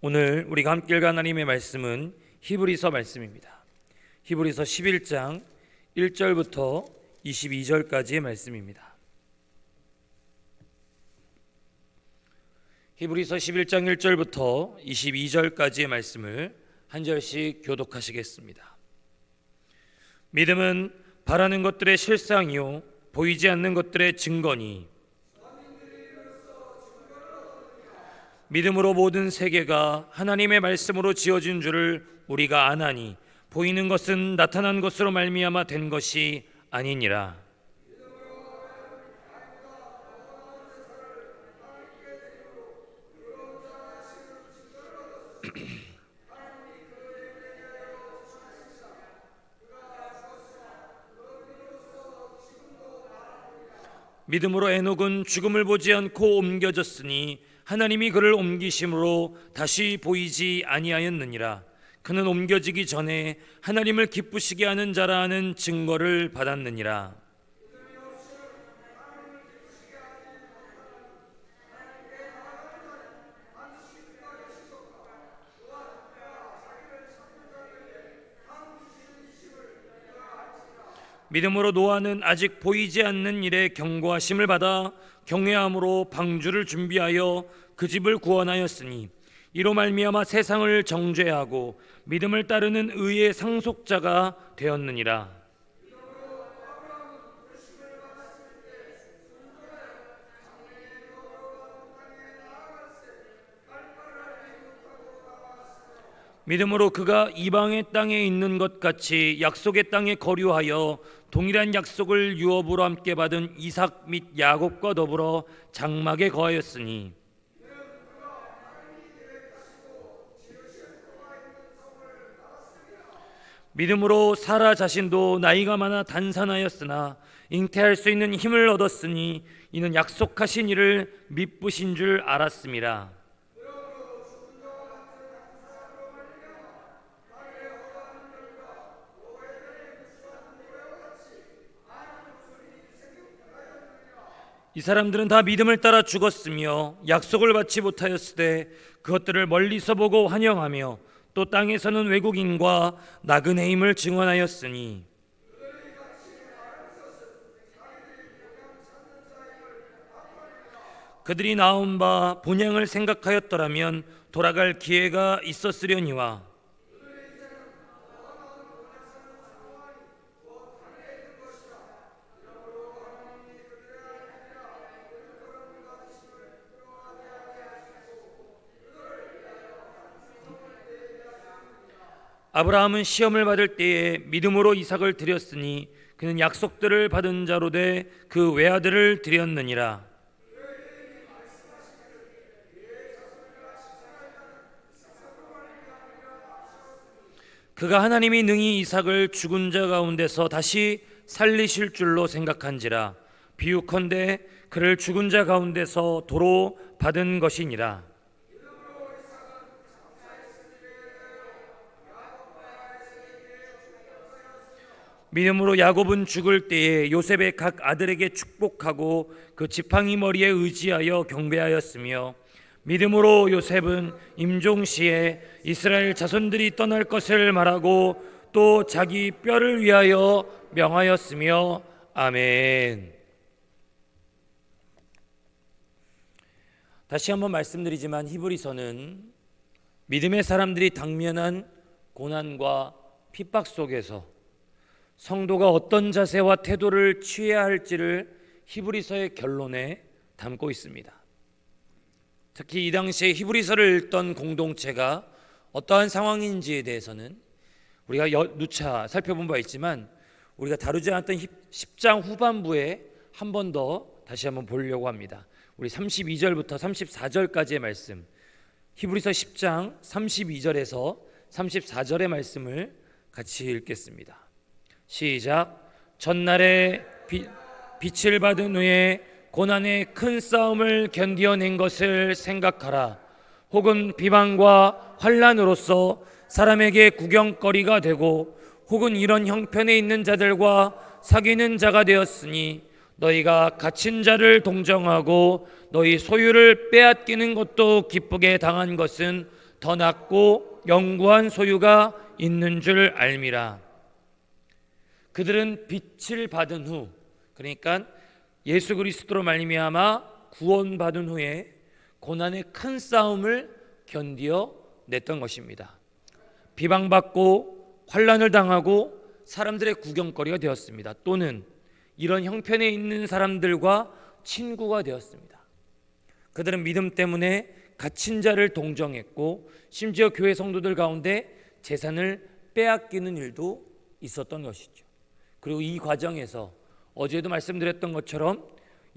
오늘 우리가 함께 읽을 하나님의 말씀은 히브리서 말씀입니다. 히브리서 11장 1절부터 22절까지의 말씀입니다. 히브리서 11장 1절부터 22절까지의 말씀을 한 절씩 교독하시겠습니다. 믿음은 바라는 것들의 실상이요 보이지 않는 것들의 증거니, 믿음으로 모든 세계가 하나님의 말씀으로 지어진 줄을 우리가 아나니 보이는 것은 나타난 것으로 말미암아 된 것이 아니니라. 믿음으로 에녹은 죽음을 보지 않고 옮겨졌으니 하나님이 그를 옮기심으로 다시 보이지 아니하였느니라. 그는 옮겨지기 전에 하나님을 기쁘시게 하는 자라 하는 증거를 받았느니라. 믿음으로 노아는 아직 보이지 않는 일에 경고하심을 받아 경외함으로 방주를 준비하여 그 집을 구원하였으니 이로 말미암아 세상을 정죄하고 믿음을 따르는 의의 상속자가 되었느니라. 믿음으로 그가 이방의 땅에 있는 것 같이 약속의 땅에 거류하여 동일한 약속을 유업으로 함께 받은 이삭 및 야곱과 더불어 장막에 거하였으니, 믿음으로 사라 자신도 나이가 많아 단산하였으나 잉태할 수 있는 힘을 얻었으니 이는 약속하신 이를 미쁘신 줄 알았음이라. 이 사람들은 다 믿음을 따라 죽었으며 약속을 받지 못하였으되 그것들을 멀리서 보고 환영하며 또 땅에서는 외국인과 나그네 임을 증언하였으니, 그들이 낳은 바 본향을 생각하였더라면 돌아갈 기회가 있었으려니와, 아브라함은 시험을 받을 때에 믿음으로 이삭을 드렸으니 그는 약속들을 받은 자로 돼 그 외아들을 드렸느니라. 그가 하나님이 능히 이삭을 죽은 자 가운데서 다시 살리실 줄로 생각한지라. 비유컨대 그를 죽은 자 가운데서 도로 받은 것이니라. 믿음으로 야곱은 죽을 때에 요셉의 각 아들에게 축복하고 그 지팡이 머리에 의지하여 경배하였으며, 믿음으로 요셉은 임종시에 이스라엘 자손들이 떠날 것을 말하고 또 자기 뼈를 위하여 명하였으며. 아멘. 다시 한번 말씀드리지만 히브리서는 믿음의 사람들이 당면한 고난과 핍박 속에서 성도가 어떤 자세와 태도를 취해야 할지를 히브리서의 결론에 담고 있습니다. 특히 이 당시에 히브리서를 읽던 공동체가 어떠한 상황인지에 대해서는 우리가 누차 살펴본 바 있지만 우리가 다루지 않았던 10장 후반부에 한 번 더 다시 한번 보려고 합니다. 우리 32절부터 34절까지의 말씀, 히브리서 10장 32절에서 34절의 말씀을 같이 읽겠습니다. 시작. 전날에 빛을 받은 후에 고난의 큰 싸움을 견디어낸 것을 생각하라. 혹은 비방과 환난으로서 사람에게 구경거리가 되고 혹은 이런 형편에 있는 자들과 사귀는 자가 되었으니 너희가 갇힌 자를 동정하고 너희 소유를 빼앗기는 것도 기쁘게 당한 것은 더 낫고 영구한 소유가 있는 줄 알미라. 그들은 빛을 받은 후, 그러니까 예수 그리스도로 말미암아 구원받은 후에 고난의 큰 싸움을 견디어 냈던 것입니다. 비방받고 환난을 당하고 사람들의 구경거리가 되었습니다. 또는 이런 형편에 있는 사람들과 친구가 되었습니다. 그들은 믿음 때문에 갇힌 자를 동정했고 심지어 교회 성도들 가운데 재산을 빼앗기는 일도 있었던 것이죠. 그리고 이 과정에서 어제도 말씀드렸던 것처럼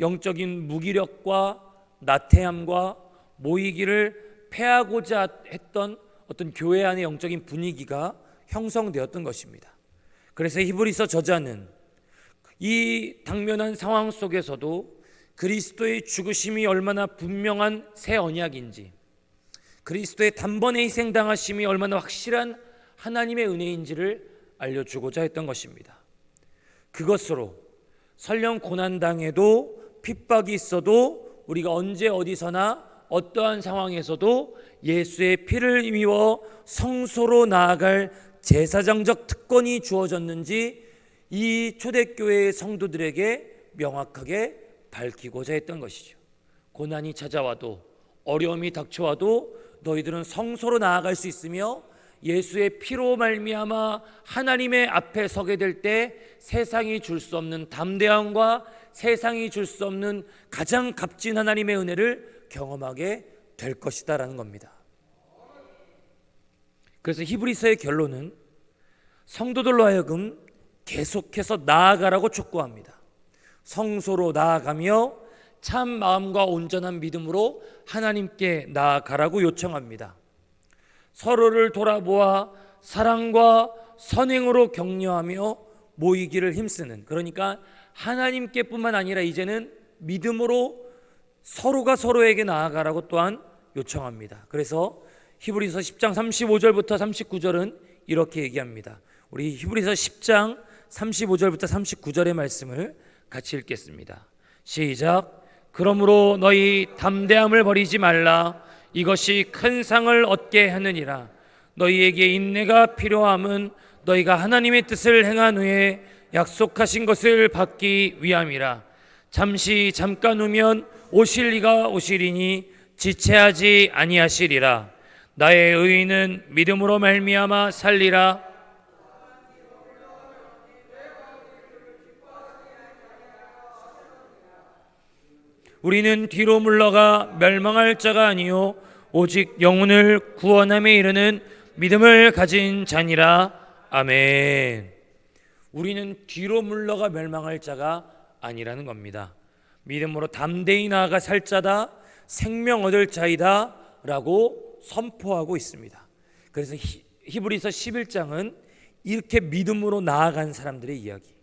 영적인 무기력과 나태함과 모이기를 패하고자 했던 어떤 교회 안의 영적인 분위기가 형성되었던 것입니다. 그래서 히브리서 저자는 이 당면한 상황 속에서도 그리스도의 죽으심이 얼마나 분명한 새 언약인지, 그리스도의 단번에 희생당하심이 얼마나 확실한 하나님의 은혜인지를 알려주고자 했던 것입니다. 그것으로 설령 고난당해도 핍박이 있어도 우리가 언제 어디서나 어떠한 상황에서도 예수의 피를 입어 성소로 나아갈 제사장적 특권이 주어졌는지 이 초대교회의 성도들에게 명확하게 밝히고자 했던 것이죠. 고난이 찾아와도 어려움이 닥쳐와도 너희들은 성소로 나아갈 수 있으며 예수의 피로 말미암아 하나님의 앞에 서게 될 때 세상이 줄 수 없는 담대함과 세상이 줄 수 없는 가장 값진 하나님의 은혜를 경험하게 될 것이다 라는 겁니다. 그래서 히브리서의 결론은 성도들로 하여금 계속해서 나아가라고 촉구합니다. 성소로 나아가며 참 마음과 온전한 믿음으로 하나님께 나아가라고 요청합니다. 서로를 돌아보아 사랑과 선행으로 격려하며 모이기를 힘쓰는, 그러니까 하나님께 뿐만 아니라 이제는 믿음으로 서로가 서로에게 나아가라고 또한 요청합니다. 그래서 히브리서 10장 35절부터 39절은 이렇게 얘기합니다. 우리 히브리서 10장 35절부터 39절의 말씀을 같이 읽겠습니다. 시작. 그러므로 너희 담대함을 버리지 말라. 이것이 큰 상을 얻게 하느니라. 너희에게 인내가 필요함은 너희가 하나님의 뜻을 행한 후에 약속하신 것을 받기 위함이라. 잠깐 후면 오실 이가 오시리니 지체하지 아니하시리라. 나의 의인은 믿음으로 말미암아 살리라. 우리는 뒤로 물러가 멸망할 자가 아니요 오직 영혼을 구원함에 이르는 믿음을 가진 자니라. 아멘. 우리는 뒤로 물러가 멸망할 자가 아니라는 겁니다. 믿음으로 담대히 나아가 살 자다, 생명 얻을 자이다 라고 선포하고 있습니다. 그래서 히브리서 11장은 이렇게 믿음으로 나아간 사람들의 이야기,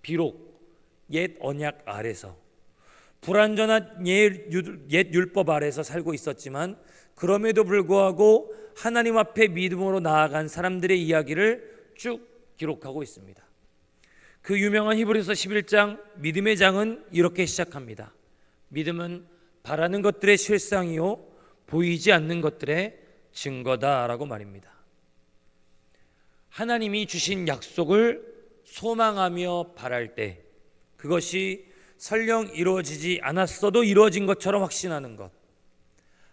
비록 옛 언약 아래서 불완전한 옛 율법 아래서 살고 있었지만 그럼에도 불구하고 하나님 앞에 믿음으로 나아간 사람들의 이야기를 쭉 기록하고 있습니다. 그 유명한 히브리서 11장 믿음의 장은 이렇게 시작합니다. 믿음은 바라는 것들의 실상이요 보이지 않는 것들의 증거다라고 말입니다. 하나님이 주신 약속을 소망하며 바랄 때 그것이 설령 이루어지지 않았어도 이루어진 것처럼 확신하는 것,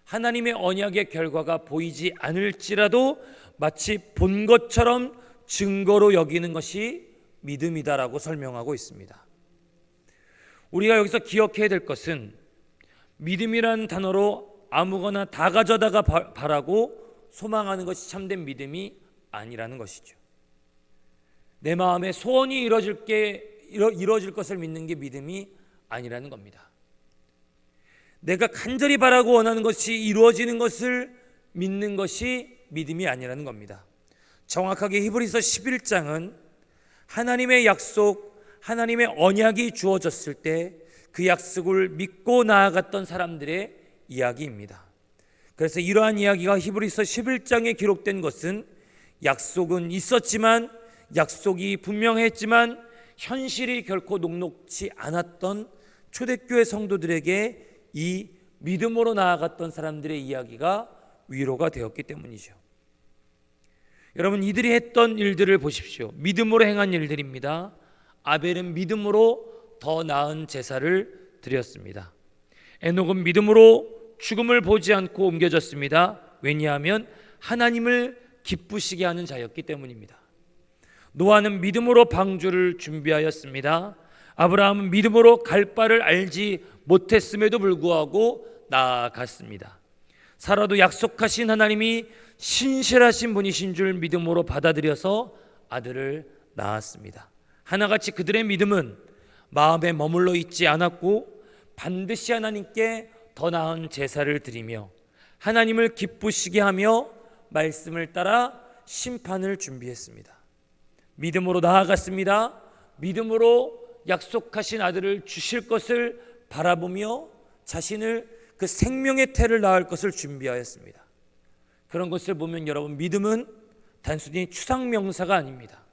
하나님의 언약의 결과가 보이지 않을지라도 마치 본 것처럼 증거로 여기는 것이 믿음이다라고 설명하고 있습니다. 우리가 여기서 기억해야 될 것은 믿음이라는 단어로 아무거나 다 가져다가 바라고 소망하는 것이 참된 믿음이 아니라는 것이죠. 내 마음에 소원이 이루어질 것을 믿는 게 믿음이 아니라는 겁니다. 내가 간절히 바라고 원하는 것이 이루어지는 것을 믿는 것이 믿음이 아니라는 겁니다. 정확하게 히브리서 11장은 하나님의 약속, 하나님의 언약이 주어졌을 때 그 약속을 믿고 나아갔던 사람들의 이야기입니다. 그래서 이러한 이야기가 히브리서 11장에 기록된 것은 약속은 있었지만, 약속이 분명했지만 현실이 결코 녹록지 않았던 초대교회 성도들에게 이 믿음으로 나아갔던 사람들의 이야기가 위로가 되었기 때문이죠. 여러분, 이들이 했던 일들을 보십시오. 믿음으로 행한 일들입니다. 아벨은 믿음으로 더 나은 제사를 드렸습니다. 에녹은 믿음으로 죽음을 보지 않고 옮겨졌습니다. 왜냐하면 하나님을 기쁘시게 하는 자였기 때문입니다. 노아는 믿음으로 방주를 준비하였습니다. 아브라함은 믿음으로 갈 바를 알지 못했음에도 불구하고 나아갔습니다. 사라도 약속하신 하나님이 신실하신 분이신 줄 믿음으로 받아들여서 아들을 낳았습니다. 하나같이 그들의 믿음은 마음에 머물러 있지 않았고 반드시 하나님께 더 나은 제사를 드리며 하나님을 기쁘시게 하며 말씀을 따라 심판을 준비했습니다. 믿음으로 나아갔습니다. 믿음으로 약속하신 아들을 주실 것을 바라보며 자신을 그 생명의 태를 낳을 것을 준비하였습니다. 그런 것을 보면 여러분, 믿음은 단순히 추상명사가 아닙니다.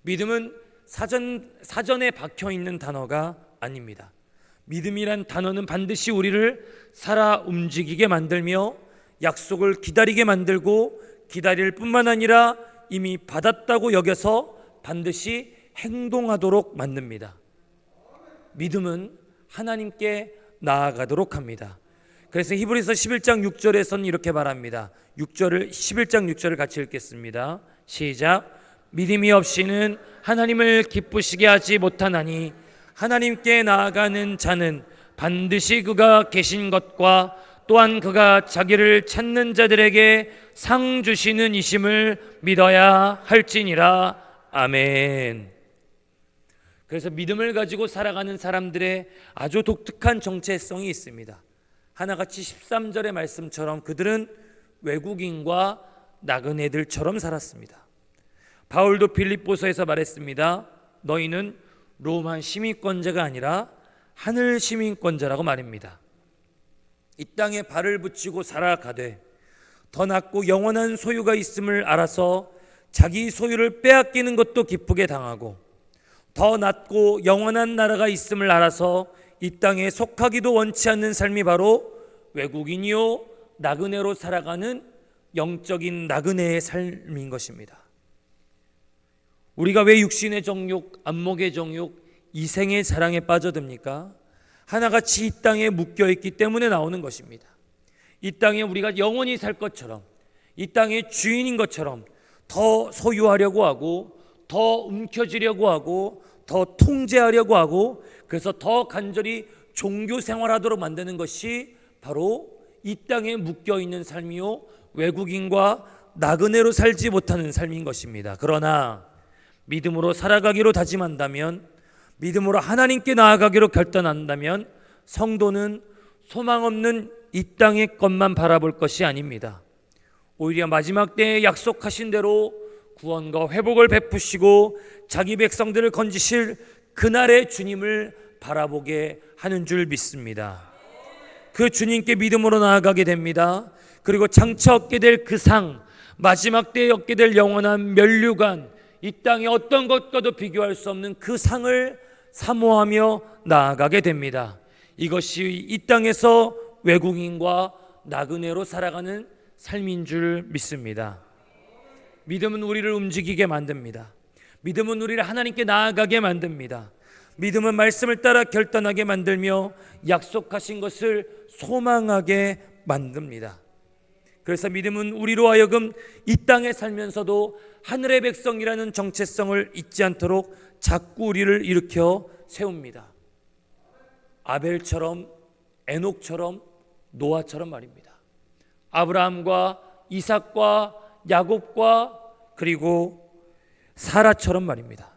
믿음은 사전에 박혀있는 단어가 아닙니다. 믿음이란 단어는 반드시 우리를 살아 움직이게 만들며 약속을 기다리게 만들고 기다릴 뿐만 아니라 이미 받았다고 여겨서 반드시 행동하도록 만듭니다. 믿음은 하나님께 나아가도록 합니다. 그래서 히브리서 11장 6절에서는 이렇게 말합니다. 11장 6절을 같이 읽겠습니다. 시작. 믿음이 없이는 하나님을 기쁘시게 하지 못하나니 하나님께 나아가는 자는 반드시 그가 계신 것과 또한 그가 자기를 찾는 자들에게 상 주시는 이심을 믿어야 할지니라. 아멘. 그래서 믿음을 가지고 살아가는 사람들의 아주 독특한 정체성이 있습니다. 하나같이 13절의 말씀처럼 그들은 외국인과 나그네들처럼 살았습니다. 바울도 빌립보서에서 말했습니다. 너희는 로마 시민권자가 아니라 하늘 시민권자라고 말입니다. 이 땅에 발을 붙이고 살아가되 더 낫고 영원한 소유가 있음을 알아서 자기 소유를 빼앗기는 것도 기쁘게 당하고 더 낫고 영원한 나라가 있음을 알아서 이 땅에 속하기도 원치 않는 삶이 바로 외국인이요 나그네로 살아가는 영적인 나그네의 삶인 것입니다. 우리가 왜 육신의 정욕, 안목의 정욕, 이생의 자랑에 빠져듭니까? 하나같이 이 땅에 묶여있기 때문에 나오는 것입니다. 이 땅에 우리가 영원히 살 것처럼, 이 땅의 주인인 것처럼 더 소유하려고 하고 더 움켜쥐려고 하고 더 통제하려고 하고 그래서 더 간절히 종교 생활하도록 만드는 것이 바로 이 땅에 묶여있는 삶이요 외국인과 나그네로 살지 못하는 삶인 것입니다. 그러나 믿음으로 살아가기로 다짐한다면, 믿음으로 하나님께 나아가기로 결단한다면 성도는 소망 없는 이 땅의 것만 바라볼 것이 아닙니다. 오히려 마지막 때에 약속하신 대로 구원과 회복을 베푸시고 자기 백성들을 건지실 그날의 주님을 바라보게 하는 줄 믿습니다. 그 주님께 믿음으로 나아가게 됩니다. 그리고 장차 얻게 될 그 상, 마지막 때에 얻게 될 영원한 면류관, 이 땅의 어떤 것과도 비교할 수 없는 그 상을 사모하며 나아가게 됩니다. 이것이 이 땅에서 외국인과 나그네로 살아가는 삶인 줄 믿습니다. 믿음은 우리를 움직이게 만듭니다. 믿음은 우리를 하나님께 나아가게 만듭니다. 믿음은 말씀을 따라 결단하게 만들며 약속하신 것을 소망하게 만듭니다. 그래서 믿음은 우리로 하여금 이 땅에 살면서도 하늘의 백성이라는 정체성을 잊지 않도록 자꾸 우리를 일으켜 세웁니다. 아벨처럼, 에녹처럼, 노아처럼 말입니다. 아브라함과 이삭과 야곱과 그리고 사라처럼 말입니다.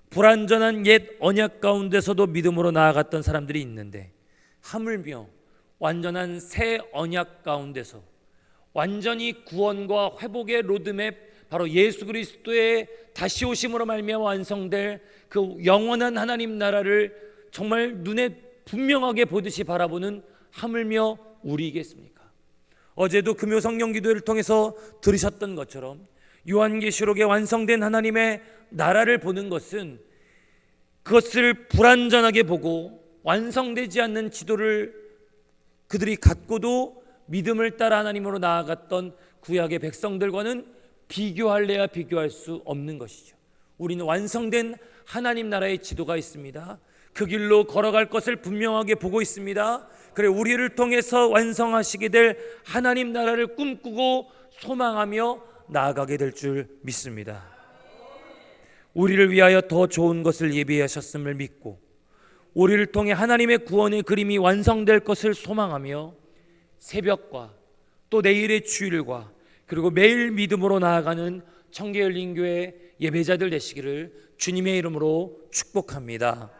불완전한 옛 언약 가운데서도 믿음으로 나아갔던 사람들이 있는데 하물며 완전한 새 언약 가운데서 완전히 구원과 회복의 로드맵, 바로 예수 그리스도의 다시 오심으로 말미암아 완성될 그 영원한 하나님 나라를 정말 눈에 분명하게 보듯이 바라보는 하물며 우리이겠습니까? 어제도 금요 성령 기도회를 통해서 들으셨던 것처럼 요한계시록에 완성된 하나님의 나라를 보는 것은 그것을 불완전하게 보고 완성되지 않는 지도를 그들이 갖고도 믿음을 따라 하나님으로 나아갔던 구약의 백성들과는 비교할래야 비교할 수 없는 것이죠. 우리는 완성된 하나님 나라의 지도가 있습니다. 그 길로 걸어갈 것을 분명하게 보고 있습니다. 그래 우리를 통해서 완성하시게 될 하나님 나라를 꿈꾸고 소망하며 나아가게 될 줄 믿습니다. 우리를 위하여 더 좋은 것을 예비하셨음을 믿고 우리를 통해 하나님의 구원의 그림이 완성될 것을 소망하며 새벽과 또 내일의 주일과 그리고 매일 믿음으로 나아가는 청계열린교회 예배자들 되시기를 주님의 이름으로 축복합니다.